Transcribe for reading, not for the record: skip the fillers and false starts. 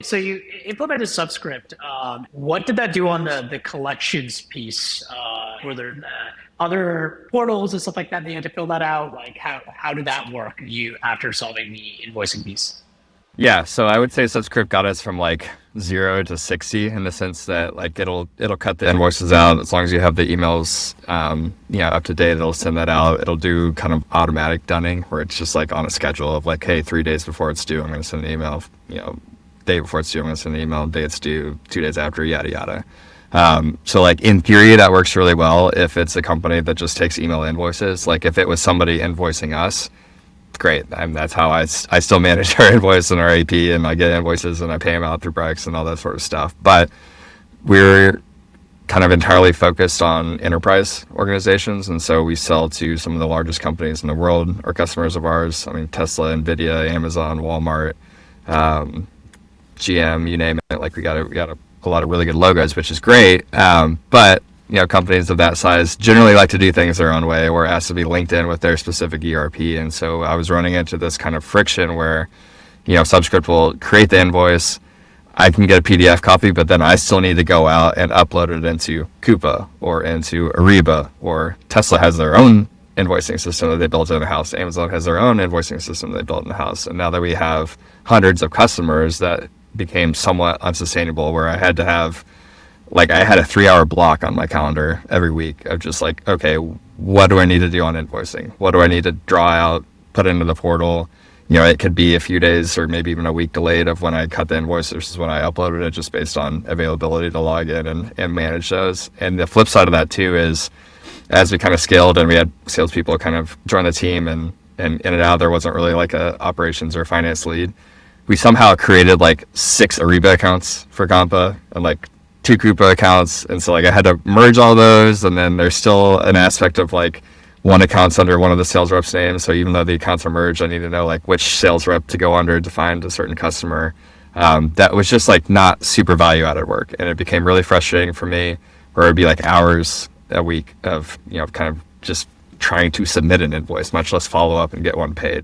So you implemented Subscript. What did that do on the collections piece? Were there other portals and stuff like that you had to fill that out? Like how did that work? You after solving the invoicing piece? Yeah, so I would say Subscript got us from like 0 to 60 in the sense that like it'll cut the invoices out as long as you have the emails up to date. It'll send that out. It'll do kind of automatic dunning where it's just like on a schedule of like, hey, 3 days before it's due, I'm going to send an email. Day before it's due, I'm going to send an email. Day it's due, 2 days after, yada yada. So like in theory, that works really well if it's a company that just takes email invoices. Like if it was somebody invoicing us, great. That's how I still manage our invoice and our AP, and I get invoices and I pay them out through Brex and all that sort of stuff. But we're kind of entirely focused on enterprise organizations, and so we sell to some of the largest companies in the world, are customers of ours. I mean, Tesla, Nvidia, Amazon, Walmart, GM, you name it. Like we got a lot of really good logos, which is great. But companies of that size generally like to do things their own way, or it has to be linked in with their specific ERP. And so I was running into this kind of friction where, Subscript will create the invoice. I can get a PDF copy, but then I still need to go out and upload it into Coupa or into Ariba, or Tesla has their own invoicing system that they built in the house. Amazon has their own invoicing system they built in the house. And now that we have hundreds of customers, that became somewhat unsustainable, where I had to have I had a 3-hour block on my calendar every week of just like, okay, what do I need to do on invoicing? What do I need to draw out, put into the portal? It could be a few days or maybe even a week delayed of when I cut the invoice versus when I uploaded it, just based on availability to log in and manage those. And the flip side of that too is, as we kind of scaled and we had salespeople kind of join the team and in and out, there wasn't really like a operations or finance lead. We somehow created like 6 Ariba accounts for Compa and like 2 Coupa accounts. And so like I had to merge all those. And then there's still an aspect of like one account's under one of the sales reps' names. So even though the accounts are merged, I need to know like which sales rep to go under to find a certain customer. That was just like not super value added work. And it became really frustrating for me, where it'd be like hours a week of, kind of just trying to submit an invoice, much less follow up and get one paid.